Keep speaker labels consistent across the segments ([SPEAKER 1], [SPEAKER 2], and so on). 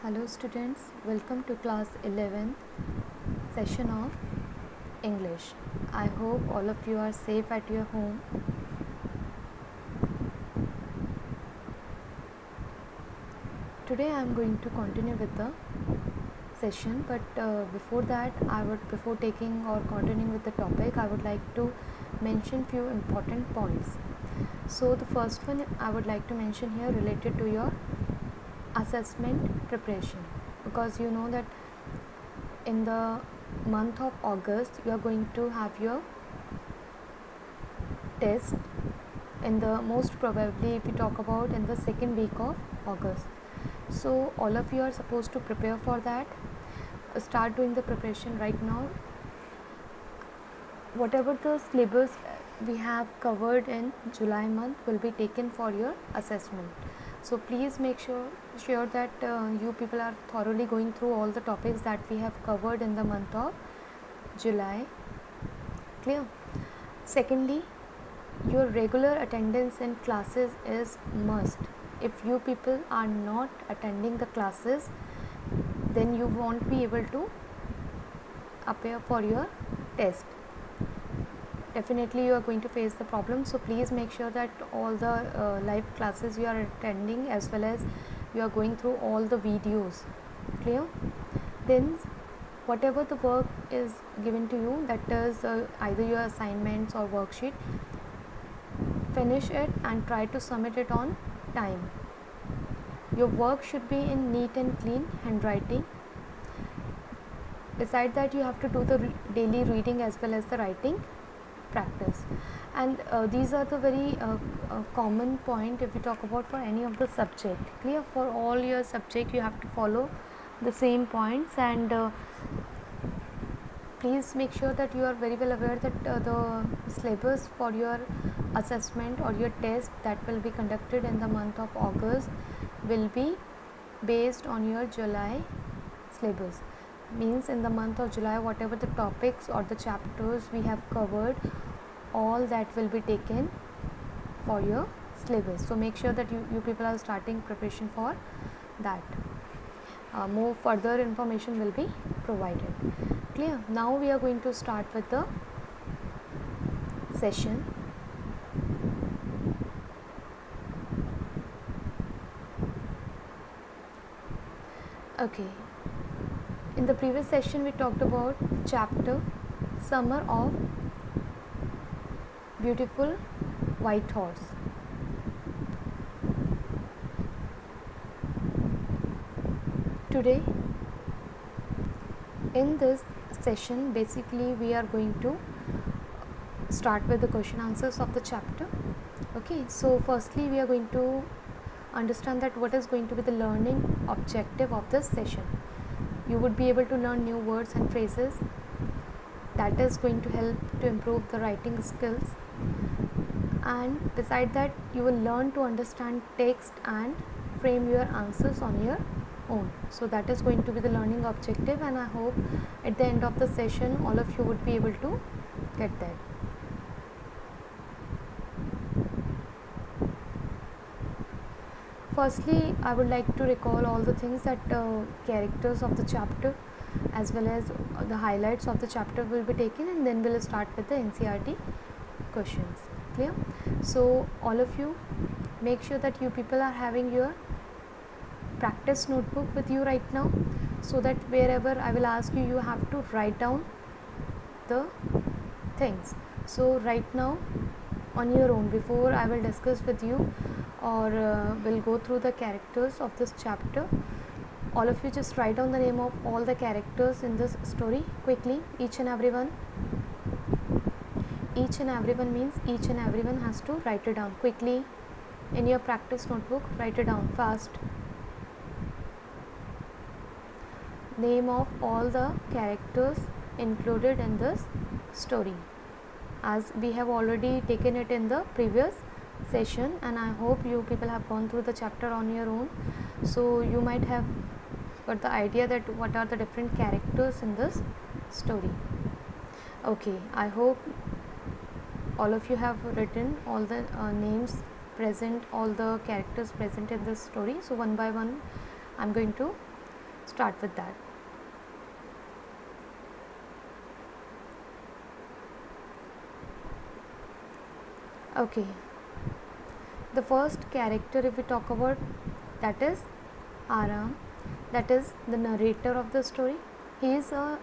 [SPEAKER 1] Hello students, welcome to class 11 session of English. I hope all of you are safe at your home. Today I am going to continue with the session, but before that before taking or continuing with the topic, I would like to mention few important points. So the first one I would like to mention here related to your assessment preparation, because you know that in the month of August you are going to have your test in the most probably, if we talk about, in the second week of August. So all of you are supposed to prepare for that. Start doing the preparation right now. Whatever the syllabus we have covered in July month will be taken for your assessment. So please make sure that you people are thoroughly going through all the topics that we have covered in the month of July. Clear? Secondly, your regular attendance in classes is must. If you people are not attending the classes, then you won't be able to appear for your test. Definitely you are going to face the problem, so please make sure that all the live classes you are attending, as well as you are going through all the videos. Clear? Then whatever the work is given to you, that is either your assignments or worksheet, finish it and try to submit it on time. Your work should be in neat and clean handwriting. Besides that, you have to do the daily reading as well as the writing practice, and these are the very common point if we talk about for any of the subject. Clear? For all your subject you have to follow the same points, and please make sure that you are very well aware that the syllabus for your assessment or your test that will be conducted in the month of August will be based on your July syllabus. Means in the month of July, whatever the topics or the chapters we have covered, all that will be taken for your syllabus. So make sure that you people are starting preparation for that. More further information will be provided. Clear? Now we are going to start with the session. Okay. In the previous session we talked about chapter Summer of Beautiful White Horse. Today in this session, basically we are going to start with the question answers of the chapter. Okay, so firstly we are going to understand that what is going to be the learning objective of this session. You would be able to learn new words and phrases that is going to help to improve the writing skills, and beside that you will learn to understand text and frame your answers on your own. So that is going to be the learning objective, and I hope at the end of the session all of you would be able to get that. Firstly, I would like to recall all the things that characters of the chapter as well as the highlights of the chapter will be taken, and then we'll start with the NCERT questions. Clear? So all of you, make sure that you people are having your practice notebook with you right now, so that wherever I will ask you, you have to write down the things. So right now on your own, before I will discuss with you or will go through the characters of this chapter, all of you just write down the name of all the characters in this story quickly, each and everyone. Each and everyone means each and everyone has to write it down quickly in your practice notebook. Write it down fast. Name of all the characters included in this story, as we have already taken it in the previous session, and I hope you people have gone through the chapter on your own, so you might have got the idea that what are the different characters in this story. Okay, I hope all of you have written all the names present, all the characters present in this story. So one by one I'm going to start with that. Okay, the first character if we talk about, that is Aram, that is the narrator of the story. He is a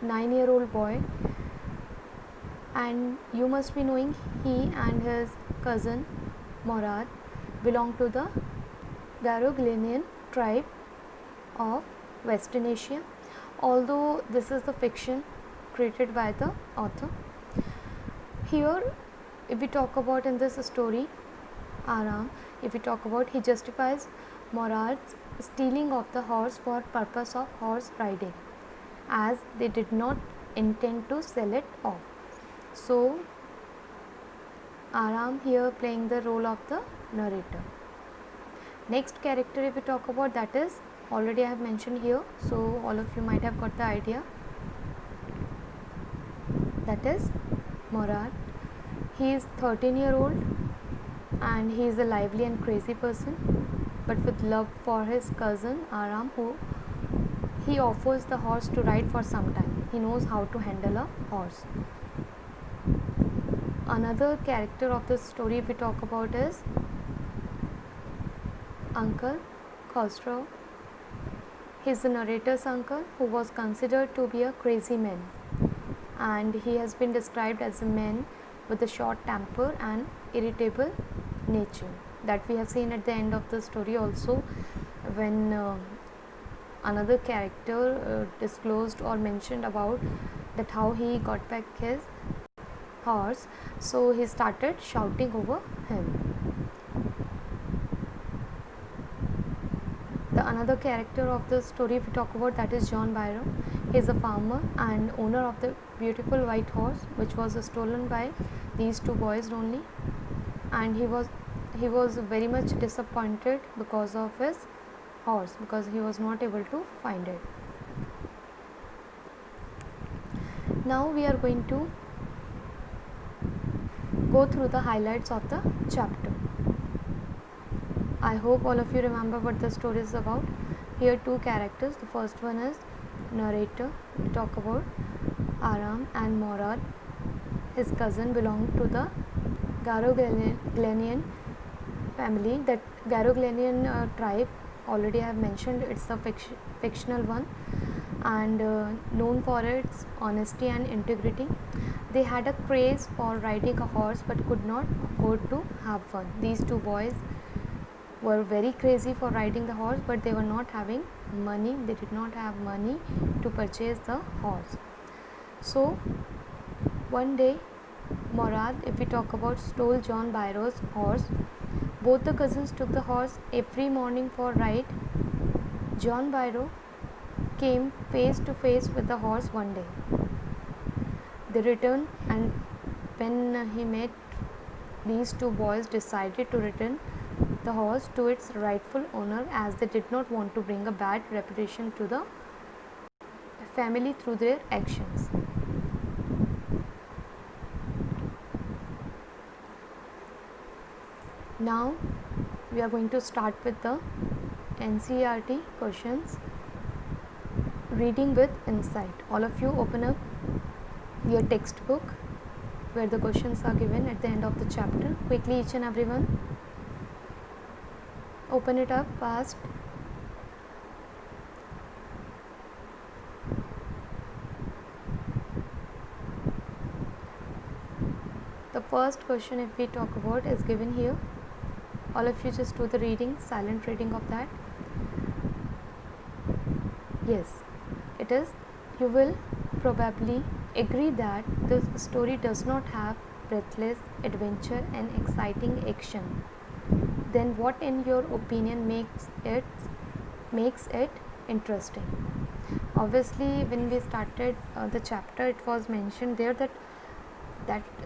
[SPEAKER 1] 9-year-old boy, and you must be knowing he and his cousin Morad belong to the Garoglenian tribe of Western Asia. Although this is the fiction created by the author, here if we talk about in this story Aram, if we talk about, he justifies Morad's stealing of the horse for purpose of horse riding, as they did not intend to sell it off. So Aram here playing the role of the narrator. Next character if we talk about, that is already I have mentioned here, so all of you might have got the idea, that is Morad. He is 13-year-old and he is a lively and crazy person, but with love for his cousin Aram, who he offers the horse to ride for some time. He knows how to handle a horse. Another character of this story if we talk about is Uncle Khosrow. He is the narrator's uncle, who was considered to be a crazy man, and he has been described as a man with a short temper and irritable nature, that we have seen at the end of the story also, when another character disclosed or mentioned about that how he got back his horse, so he started shouting over him. The another character of the story if we talk about, that is John Byrom. He is a farmer and owner of the beautiful white horse which was stolen by these two boys only, and he was very much disappointed because of his horse, because he was not able to find it. Now we are going to go through the highlights of the chapter. I hope all of you remember what the story is about. Here two characters. The first one is narrator. We talk about Aram and Morad. His cousin belonged to the Garoglenian family. That Garoglenian tribe, already I have mentioned, it's a fictional one, and known for its honesty and integrity. They had a craze for riding a horse but could not afford to have one. These two boys were very crazy for riding the horse, but they were not having money. They did not have money to purchase the horse. So one day Morad, if we talk about, stole John Byrom's horse. Both the cousins took the horse every morning for a ride. John Byrom came face to face with the horse one day. They returned, and when he met, these two boys decided to return the horse to its rightful owner, as they did not want to bring a bad reputation to the family through their actions. Now we are going to start with the NCERT questions. Reading with insight. All of you open up your textbook where the questions are given at the end of the chapter. Quickly, each and everyone, open it up fast. The first question if we talk about is given here. All of you just do the reading, silent reading of that. Yes, it is. You will probably agree that this story does not have breathless adventure and exciting action. Then what in your opinion makes it interesting? Obviously, when we started the chapter, it was mentioned there that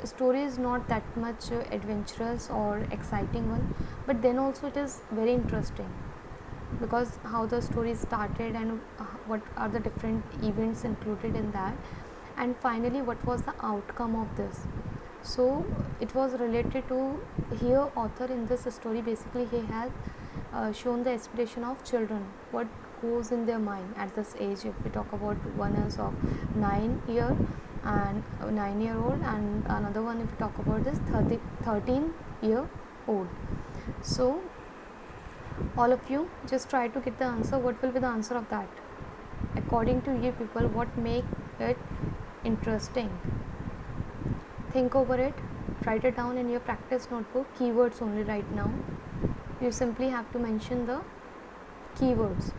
[SPEAKER 1] story is not that much adventurous or exciting one, but then also it is very interesting, because how the story started and what are the different events included in that, and finally what was the outcome of this. So it was related to, here author in this story basically he has shown the aspiration of children, what goes in their mind at this age. If we talk about one is of 9 year and 9-year-old, and another one if we talk about this 13-year-old. So all of you just try to get the answer. What will be the answer of that? According to you people, what make it interesting? Think over it, write it down in your practice notebook. Keywords only right now. You simply have to mention the keywords,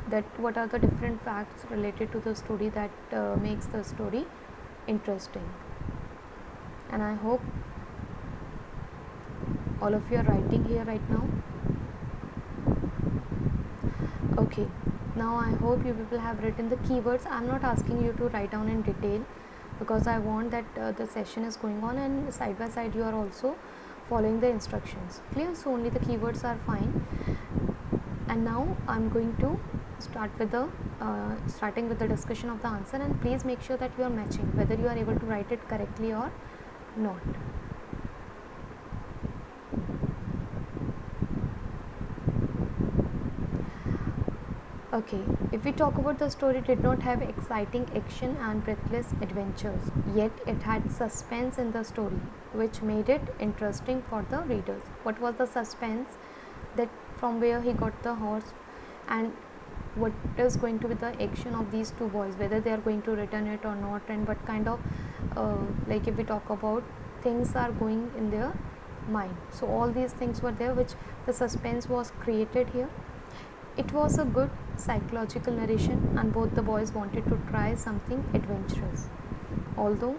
[SPEAKER 1] that what are the different facts related to the story that makes the story interesting. And I hope all of you are writing here right now. Okay, now I hope you people have written the keywords. I'm not asking you to write down in detail, because I want that the session is going on and side by side you are also following the instructions. Clear? So only the keywords are fine. And now I'm going to start with the starting with the discussion of the answer, and please make sure that you are matching, whether you are able to write it correctly or not. Okay, if we talk about the story, it did not have exciting action and breathless adventures, yet it had suspense in the story, which made it interesting for the readers. What was the suspense? That from where he got the horse, and what is going to be the action of these two boys, whether they are going to return it or not, and what kind of like if we talk about things are going in their mind. So all these things were there, which the suspense was created here. It was a good psychological narration, and both the boys wanted to try something adventurous, although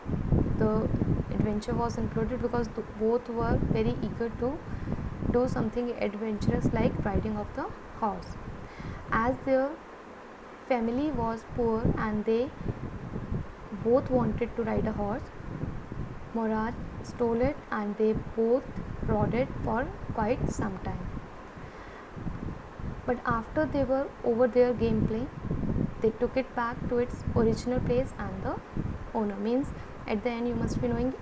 [SPEAKER 1] the adventure was included because both were very eager to do something adventurous like riding of the horse. As their family was poor and they both wanted to ride a horse, Morad stole it and they both rode it for quite some time. But after they were over their gameplay, they took it back to its original place, and the owner, means at the end you must be knowing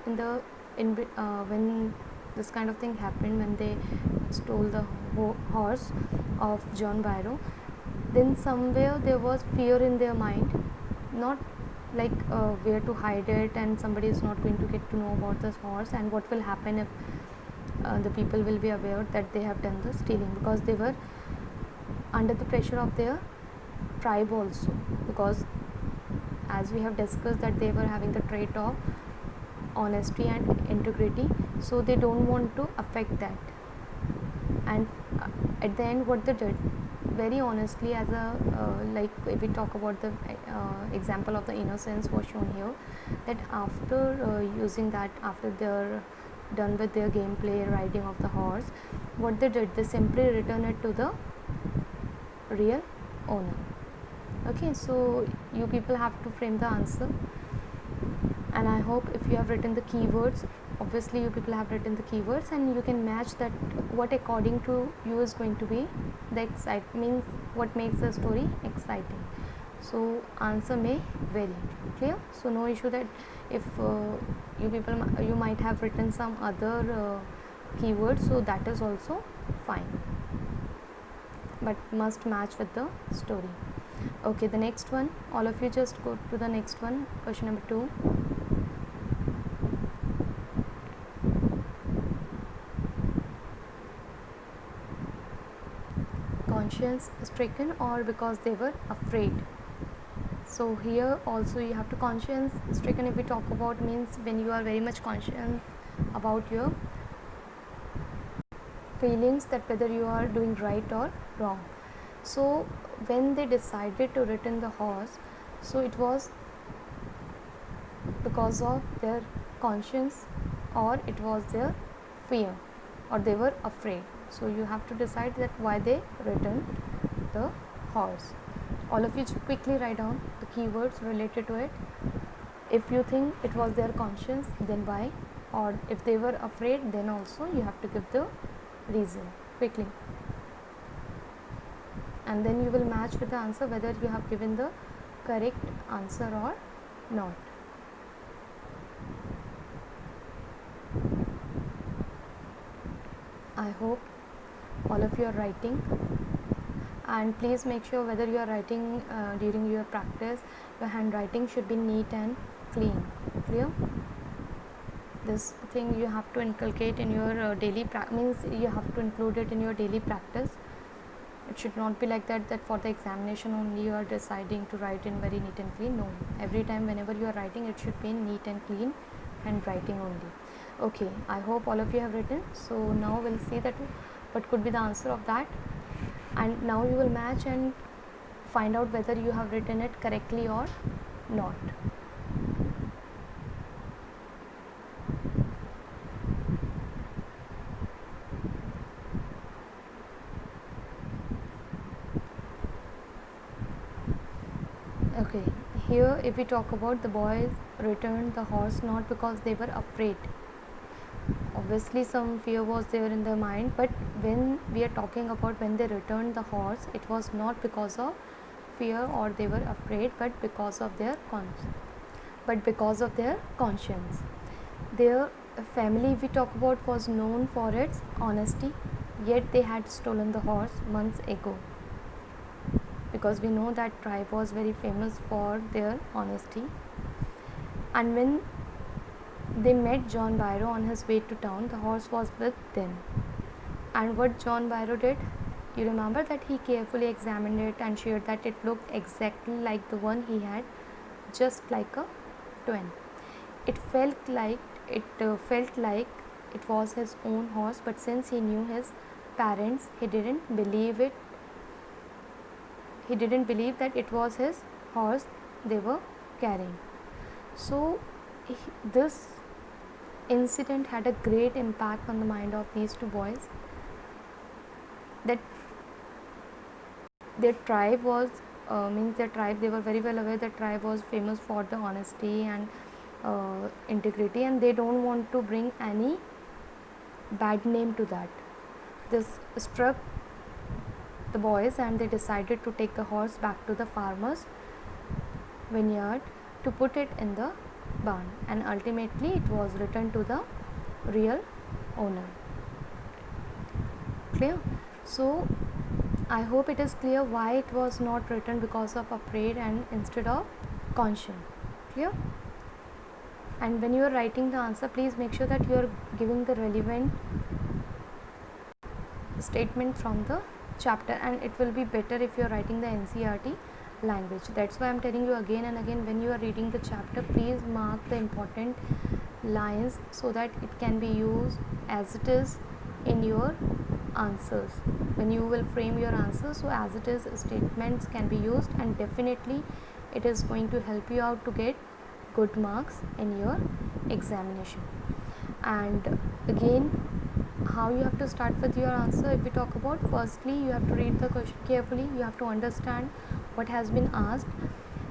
[SPEAKER 1] when this kind of thing happened, when they stole the horse of John Byro, then somewhere there was fear in their mind, not like where to hide it, and somebody is not going to get to know about this horse, and what will happen if the people will be aware that they have done the stealing, because they were under the pressure of their tribe also, because as we have discussed that they were having the trait of honesty and integrity, so they don't want to affect that. And at the end what they did, very honestly, as a like if we talk about the example of the innocence was shown here, that after using that, after they're done with their gameplay riding of the horse, what they did, they simply return it to the real owner. Okay, so you people have to frame the answer, and I hope if you have written the keywords, obviously you people have written the keywords, and you can match that what according to you is going to be the means what makes the story exciting. So answer may vary. Clear? So no issue that if you people you might have written some other keywords, so that is also fine, but must match with the story. Okay, the next one, all of you just go to the next one, question number 2. Conscience stricken or because they were afraid. So here also you have to conscience stricken. If we talk about, means when you are very much conscious about your feelings, that whether you are doing right or wrong. So when they decided to return the horse, so it was because of their conscience or it was their fear, or they were afraid. So you have to decide that why they returned the horse. All of you quickly write down the keywords related to it. If you think it was their conscience, then why, or if they were afraid, then also you have to give the reason quickly, and then you will match with the answer whether you have given the correct answer or not. I hope all of you are writing. And please make sure whether you are writing during your practice, your handwriting should be neat and clean. Clear? This thing you have to inculcate in your daily means you have to include it in your daily practice. It should not be like that for the examination only you are deciding to write in very neat and clean. No, every time whenever you are writing, it should be in neat and clean handwriting only. Okay, I hope all of you have written. So now we'll see that what could be the answer of that, and now you will match and find out whether you have written it correctly or not. Okay, here if we talk about the boys returned the horse not because they were afraid. Obviously some fear was there in their mind, but when we are talking about when they returned the horse, it was not because of fear or they were afraid, but because of their conscience. Their family, if we talk about, was known for its honesty, yet they had stolen the horse months ago, because we know that tribe was very famous for their honesty. And when they met John Byro on his way to town, the horse was with them. And what John Byro did, you remember that he carefully examined it and shared that it looked exactly like the one he had, just like a twin. It felt like it was his own horse, but since he knew his parents, he didn't believe that it was his horse they were carrying. So this incident had a great impact on the mind of these two boys, that their tribe was they were very well aware that tribe was famous for the honesty and integrity, and they don't want to bring any bad name to that. This struck the boys, and they decided to take the horse back to the farmer's vineyard to put it in the barn, and ultimately it was returned to the real owner. Clear? So I hope it is clear why it was not written because of afraid and instead of conscience. Clear? And when you are writing the answer, please make sure that you are giving the relevant statement from the chapter, and it will be better if you are writing the NCERT language. That's why I am telling you again and again, when you are reading the chapter, please mark the important lines so that it can be used as it is in your answers. When you will frame your answers, so as it is statements can be used, and definitely it is going to help you out to get good marks in your examination. And again, how you have to start with your answer, if we talk about, firstly you have to read the question carefully, you have to understand what has been asked,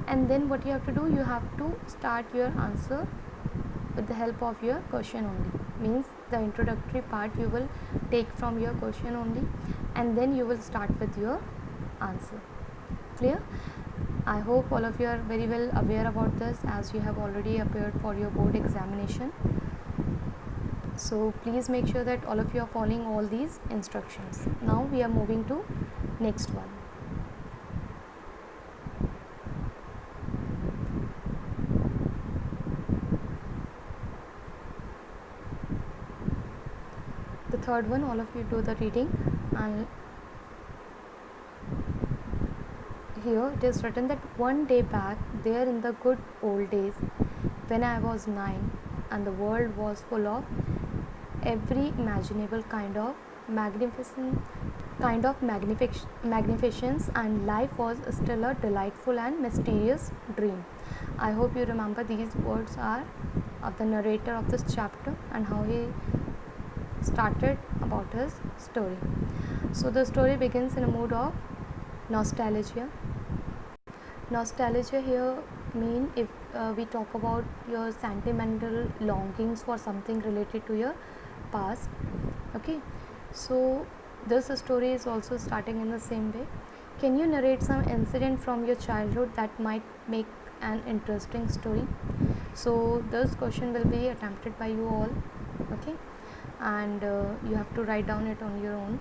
[SPEAKER 1] and then what you have to do, you have to start your answer with the help of your question only. Means the introductory part you will take from your question only, and then you will start with your answer. Clear? I hope all of you are very well aware about this, as you have already appeared for your board examination. So please make sure that all of you are following all these instructions. Now we are moving to next one. The third one, all of you do the reading, and here it is written that one day back there in the good old days when I was 9 and the world was full of every imaginable kind of magnificence, and life was still a delightful and mysterious dream. I hope you remember these words are of the narrator of this chapter and how he started about his story. So the story begins in a mood of nostalgia. Nostalgia here mean if we talk about your sentimental longings for something related to your past. Okay, so this story is also starting in the same way. Can you narrate some incident from your childhood that might make an interesting story? So this question will be attempted by you all. Okay, and you have to write down it on your own.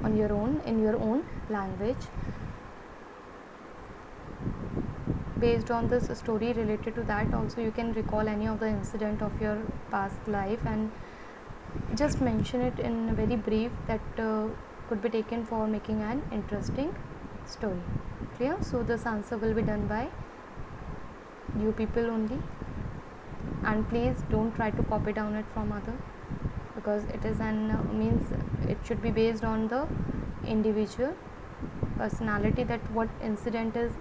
[SPEAKER 1] on your own in your own language. Based on this story related to that also, you can recall any of the incident of your past life and just mention it in very brief, that could be taken for making an interesting story. Clear? So this answer will be done by you people only, and please don't try to copy down it from other, because it is an means it should be based on the individual personality, that what incident is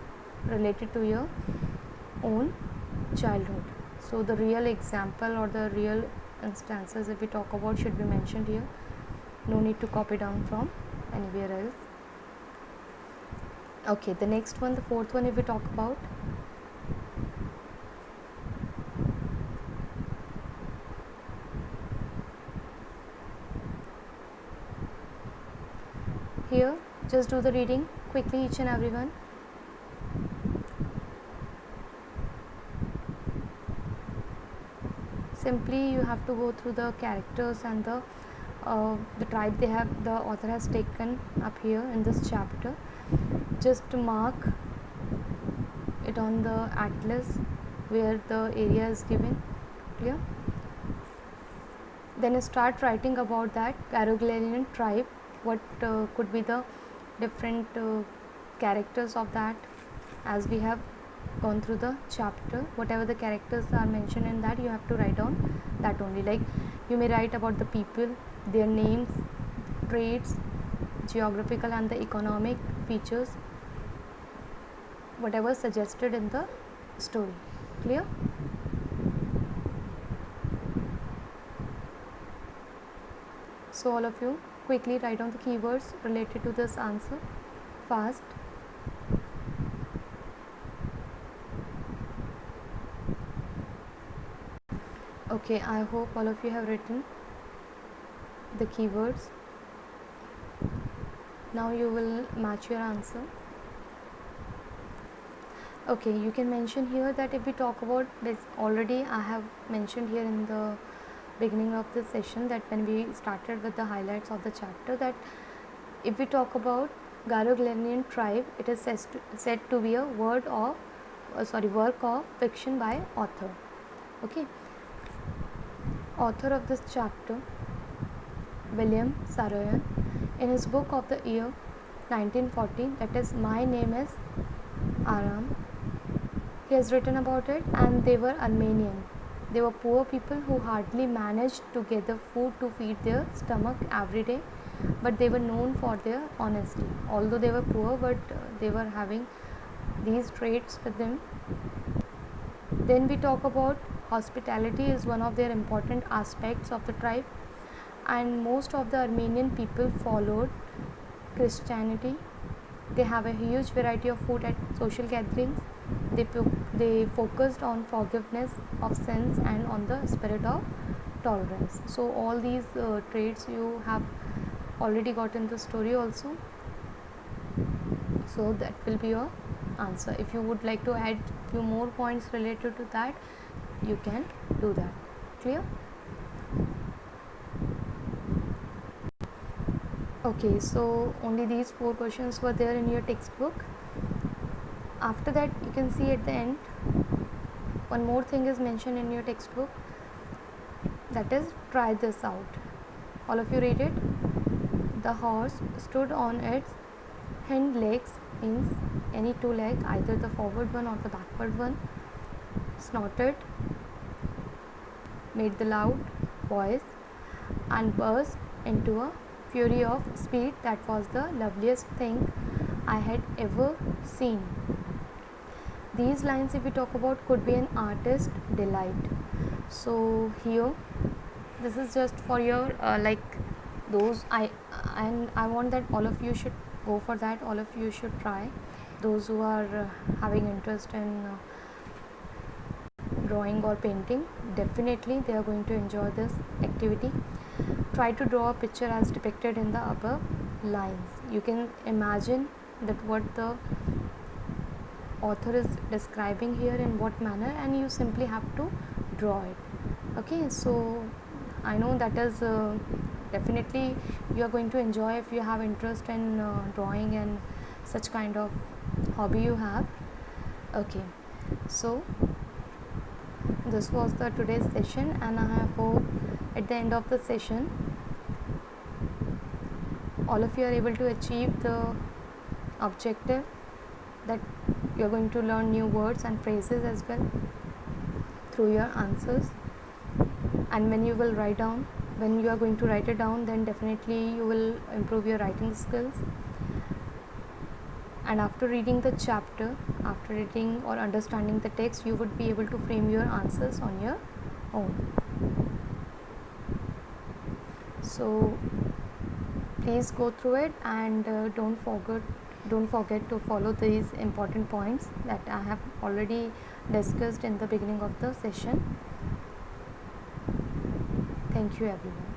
[SPEAKER 1] related to your own childhood. So the real example or the real instances, if we talk about, should be mentioned here. No need to copy down from anywhere else. Okay, the next one, the fourth one, if we talk about, here just do the reading quickly, each and everyone. Simply you have to go through the characters and the tribe the author has taken up here in this chapter. Just mark it on the atlas where the area is given. Clear? Then start writing about that Garoglarian tribe, what could be the different characters of that, as we have gone through the chapter. Whatever the characters are mentioned in that, you have to write down that only. Like you may write about the people, their names, traits, geographical and the economic features, whatever suggested in the story. Clear? So all of you quickly write down the keywords related to this answer fast. Okay, I hope all of you have written the keywords. Now you will match your answer. Okay, you can mention here that if we talk about this, already I have mentioned here in the beginning of this session, that when we started with the highlights of the chapter, that if we talk about Garoglarian tribe, it is said to be a work of fiction by author. Okay, author of this chapter, William Saroyan, in his book of the year 1940, that is My Name is Aram, he has written about it. And they were Armenian. They were poor people who hardly managed to gather food to feed their stomach every day, but they were known for their honesty. Although they were poor, but they were having these traits with them. Then we talk about hospitality is one of their important aspects of the tribe, and most of the Armenian people followed Christianity. They have a huge variety of food at social gatherings. They focused on forgiveness of sins and on the spirit of tolerance. So all these traits you have already got in the story also. So that will be your answer. If you would like to add few more points related to that, you can do that. Clear? Okay, so only these 4 questions were there in your textbook. After that, you can see at the end, one more thing is mentioned in your textbook, that is, try this out. All of you read it. The horse stood on its hind legs, means any 2 legs, either the forward one or the backward one, snorted, made the loud voice, and burst into a fury of speed that was the loveliest thing I had ever seen. These lines, if we talk about, could be an artist's delight. So here, this is just for your those I want that all of you should go for that. All of you should try. Those who are having interest in drawing or painting, definitely they are going to enjoy this activity. Try to draw a picture as depicted in the above lines. You can imagine that what the author is describing here, in what manner, and you simply have to draw it. Okay, so I know that is definitely you are going to enjoy if you have interest in drawing and such kind of hobby you have. Okay, so this was the today's session, and I hope at the end of the session all of you are able to achieve the objective, that you are going to learn new words and phrases as well through your answers. And when you will write down, when you are going to write it down, then definitely you will improve your writing skills. And after reading the chapter, after reading or understanding the text, you would be able to frame your answers on your own. So please go through it, and don't forget to follow these important points that I have already discussed in the beginning of the session. Thank you everyone.